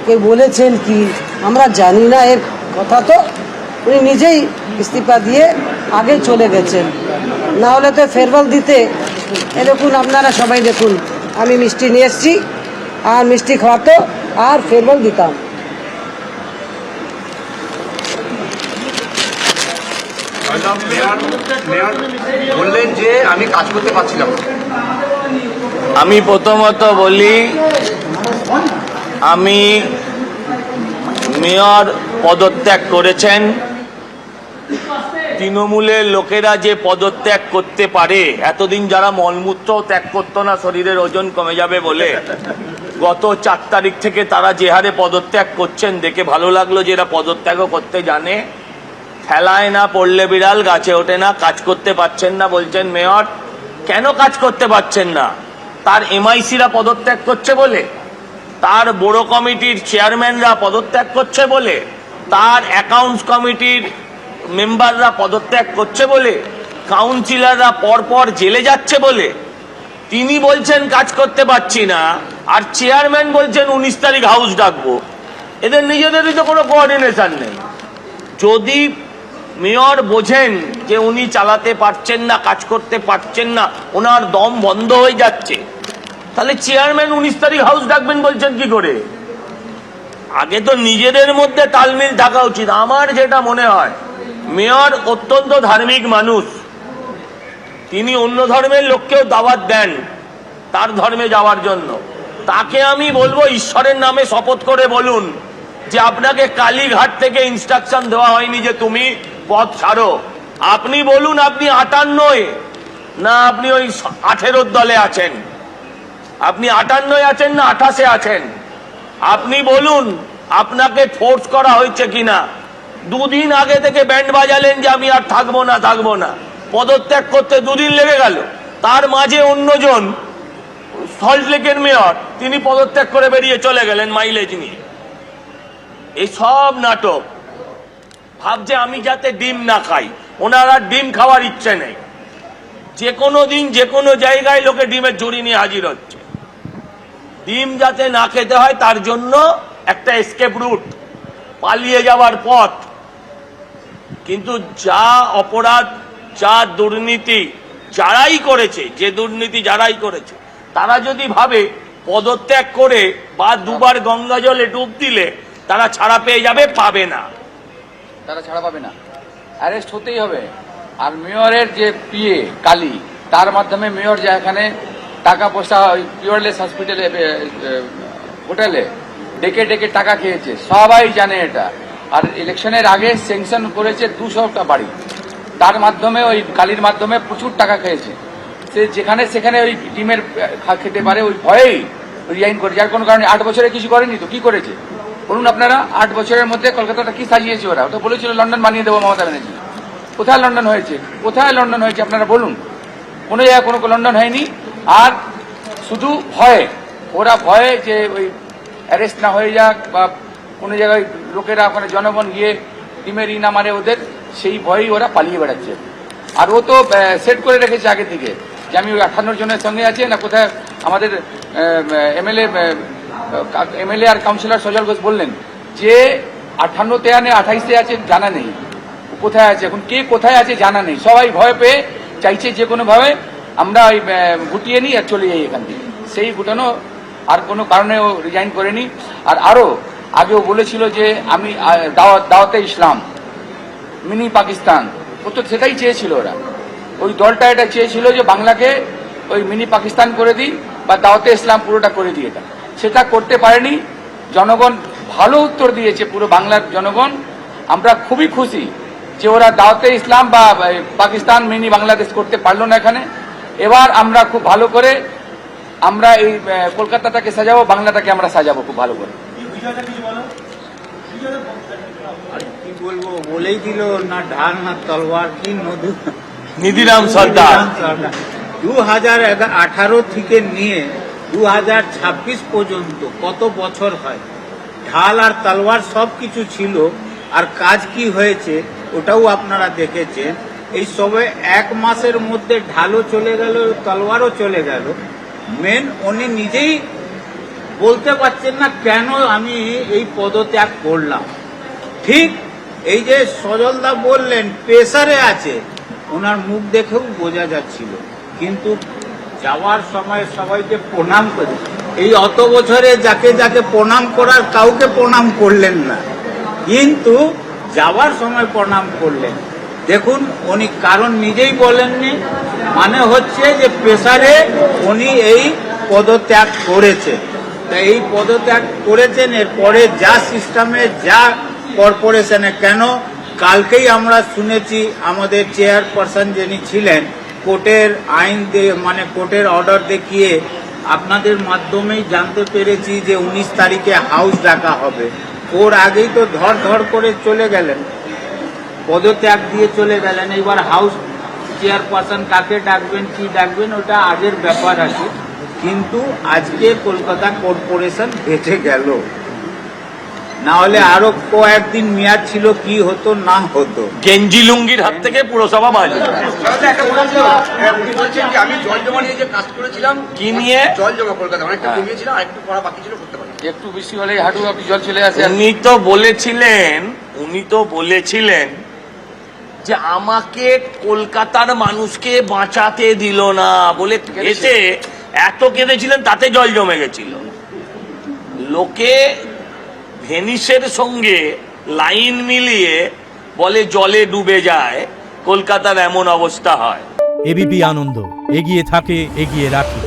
কেউ বলেছেন কি আমরা জানি না, এর কথা তো উনি নিজেই ইস্তিফা দিয়ে আগে চলে গেছেন। না হলে তো ফেরওয়েল দিতে এরকম আপনারা সবাই দেখুন, আমি মিষ্টি নিয়ে এসেছি, আর মিষ্টি খাওয়াতো আর ফেরওয়েল দিতাম। বললেন যে আমি কাজ করতে পারছিলাম। আমি প্রথমত বলি, আমি মেয়র পদত্যাগ করেছেন। তৃণমূলের লোকেরা যে পদত্যাগ করতে পারে, এতদিন যারা মলমূত্র ত্যাগ করতো না শরীরের ওজন কমে যাবে বলে, গত 4 তারিখ থেকে তারা যে হারে পদত্যাগ করছেন দেখে ভালো লাগলো যে এরা পদত্যাগও করতে জানে। খেলায় না পড়লে বিড়াল গাছে ওঠে না। কাজ করতে পারছেন না বলছেন মেয়র। কেন কাজ করতে পারছেন না? তার এমআইসিরা পদত্যাগ করছে বলে, তার বড় কমিটির চেয়ারম্যানরা পদত্যাগ করছে বলে, তার অ্যাকাউন্টস কমিটির মেম্বাররা পদত্যাগ করছে বলে, কাউন্সিলররা পরপর জেলে যাচ্ছে বলে তিনি বলছেন কাজ করতে পারছি না, আর চেয়ারম্যান বলছেন 19 তারিখ হাউস ডাকবো। এদের নিজেদেরই তো কোনো কোঅর্ডিনেশন নেই। যদি মেয়র বোঝেন যে উনি চালাতে পারছেন না, কাজ করতে পারছেন না, ওনার দম বন্ধ হয়ে যাচ্ছে, তাহলে চেয়ারম্যান 19 তারিখ হাউস ডাকবেন বলছেন কি করে? আগে তো নিজেদের মধ্যে তালমিল থাকা উচিত। আমার যেটা মনে হয়, মেয়র অত্যন্ত ধার্মিক মানুষ, তিনি অন্য ধর্মের লোককেও দাওয়াত দেন তার ধর্মে যাওয়ার জন্য। তাকে আমি বলবো ঈশ্বরের নামে শপথ করে বলুন যে আপনাকে কালীঘাট থেকে ইনস্ট্রাকশন দেওয়া হয়নি যে তুমি পথ ছাড়ো। আপনি বলুন আপনি 58 না আপনি ওই 18 দলে আছেন, আপনি 58 আছেন না 28 আছেন। আপনি বলুন আপনাকে ফোর্স করা হয়েছে কিনা। 2 দিন আগে থেকে ব্যান্ড বাজালেন যে আমি আর থাকবো না। পদত্যাগ করতে 2 দিন লেগে গেল। তার মাঝে অন্যজন সল্টলেকের মেয়র, তিনি পদত্যাগ করে বেরিয়ে চলে গেলেন মাইলেজ নিয়ে। এই সব নাটক। ভাবছে আমি যাতে ডিম না খাই, ওনারা ডিম খাওয়ার ইচ্ছে নেই। যে কোনো দিন যে কোনো জায়গায় লোকে ডিমের ঝুড়ি নিয়ে হাজির হচ্ছে। ডিম যাতে না খেতে হয় তার জন্য একটা এসকেপ রুট, পালিয়ে যাওয়ার পথ। কিন্তু যা অপরাধ, যা দুর্নীতি যারাই করেছে, যে দুর্নীতি যারাই করেছে, তারা যদি ভাবে পদত্যাগ করে বা 2 বার গঙ্গা জলে ডুব দিলে তারা ছাড়া পেয়ে যাবে, পাবে না। তারা ছাড়া পাবে না, অ্যারেস্ট হতেই হবে। আর মেয়রের যে পিএ কালী, তার মাধ্যমে মেয়র যে এখানে টাকা পয়সা পিওরলেস হসপিটালে হোটেলে ডেকে ডেকে টাকা খেয়েছে, সবাই জানে এটা। আর ইলেকশনের আগে স্যাংশন করেছে 200টা বাড়ি, তার মাধ্যমে ওই কালীর মাধ্যমে প্রচুর টাকা খেয়েছে। সে যেখানে সেখানে ওই ডিমের খেতে পারে ওই ভয়েই রিজাইন করে, যার কোনো কারণে 8 বছরে কিছু করেনি। তো কি করেছে বলুন আপনারা? 8 বছরের মধ্যে কলকাতাটা কি সাজিয়েছে ওরা? ওটা বলেছিল লন্ডন বানিয়ে দেবো মমতা ব্যানার্জি। কোথায় লন্ডন হয়েছে? কোথায় লন্ডন হয়েছে আপনারা বলুন? কোনো জায়গায় কোনো লন্ডন হয়নি। আর শুধু ভয়ে, ওরা ভয়ে যে ওই অ্যারেস্ট না হয়ে যাক বা কোনো জায়গায় লোকেরা ওখানে জনগণ গিয়ে ডিমের না মারে ওদের, সেই ভয়েই ওরা পালিয়ে বেড়াচ্ছে। আর ও তো সেট করে রেখেছে আগে থেকে যে আমি ওই 58 জনের সঙ্গে আছে না। কোথায় আমাদের এমএলএ আর কাউন্সিলর সজল ঘোষ বললেন যে 58-তে আনে 28-এ আছে জানা নেই, কোথায় আছে এখন, কে কোথায় আছে জানা নেই। সবাই ভয় পেয়ে চাইছে যে কোনোভাবে আমরা ওই গুটিয়ে নিই আর চলে যাই এখান থেকে। সেই গুটানো আর কোনো কারণে ও রিজাইন করেনি। আর আরো আগেও বলেছিল যে আমি দাওয়াতে ইসলাম, মিনি পাকিস্তান, ও তো সেটাই চেয়েছিল। ওরা ওই দলটা এটা চেয়েছিল যে বাংলাকে ওই মিনি পাকিস্তান করে দিই বা দাওয়াতে ইসলাম পুরোটা করে দিয়ে এটা, সেটা করতে পারেনি। জনগণ ভালো উত্তর দিয়েছে, পুরো বাংলার জনগণ। আমরা খুবই খুশি যে ওরা দাওয়াতে ইসলাম বা পাকিস্তান মিনি বাংলাদেশ করতে পারলো না এখানে। এবার আমরা খুব ভালো করে আমরা এই কলকাতাটাকে সাজাবো, বাংলাটাকে আমরা সাজাবো খুব ভালো করে। কি বলবো, বলেই দিল না ঢাল না তলোয়ার, কি নিধিরাম সর্দার 2018 থেকে নিয়ে 2026 পর্যন্ত কত বছর হয়, ঢাল আর তলোয়ার সবকিছু ছিল। আর কাজ কি হয়েছে ওটাও আপনারা দেখেছেন। এই সবে 1 মাসের মধ্যে ঢালও চলে গেল, তলোয়ারও চলে গেল। মেন উনি নিজেই বলতে পারছেন না কেন আমি এই পদত্যাগ করলাম। ঠিক এই যে সজলদা বললেন প্রেসারে আছে, ওনার মুখ দেখেও বোঝা যাচ্ছিল, কিন্তু যাওয়ার সময় সবাইকে প্রণাম করে, এই অত বছরে যাকে যাকে প্রণাম করার কাউকে প্রণাম করলেন না, কিন্তু যাওয়ার সময় প্রণাম করলেন। দেখুন উনি কারণ নিজেই বলেননি, মানে হচ্ছে যে প্রেসারে উনি এই পদত্যাগ করেছে। তা এই পদত্যাগ করেছেন, এরপরে যা সিস্টেমে যা কর্পোরেশনে, কেন কালকেই আমরা শুনেছি আমাদের চেয়ারপারসন যিনি ছিলেন কোর্টের আইন মানে কোর্টের অর্ডার দেখিয়ে আপনাদের মাধ্যমেই জানতে পেরেছি যে 19 তারিখে হাউস ডাকা হবে। ওর আগেই তো ধর করে চলে গেলেন, পদত্যাগ দিয়ে চলে গেলেন। এবার হাউস চেয়ারপারসন কাকে ডাকবেন কি ডাকবেন ওটা আগের ব্যাপার আছে, কিন্তু আজকে কলকাতা কর্পোরেশন বেঁচে গেল, না হলে আরো কয়েকদিন মেয়াদ ছিল কি হতো না হতো। গেঞ্জি লুঙ্গির হাত থেকে পুরসভা বাজে। আপনি বলছেন যে আমি জল জমা নিয়ে যে কাজ করেছিলাম, কি নিয়ে? জল জমা কলকাতা অনেকটা কমিয়েছিলাম, আর একটু করা বাকি ছিল, করতে পারি। একটু বেশি হলে হাঁটু আপনি জল চলে আসে। উনি তো বলেছিলেন যে আমাকে কলকাতার মানুষকে বাঁচাতে দিল না বলে কেঁদে, এত কেঁদেছিলেন তাতে জল জমে গেছিল। লোকে ভেনিসের সঙ্গে লাইন মিলিয়ে বলে জলে ডুবে যায়, কলকাতার এমন অবস্থা হয়। এবিপি আনন্দ, এগিয়ে থাকে, এগিয়ে রাখে।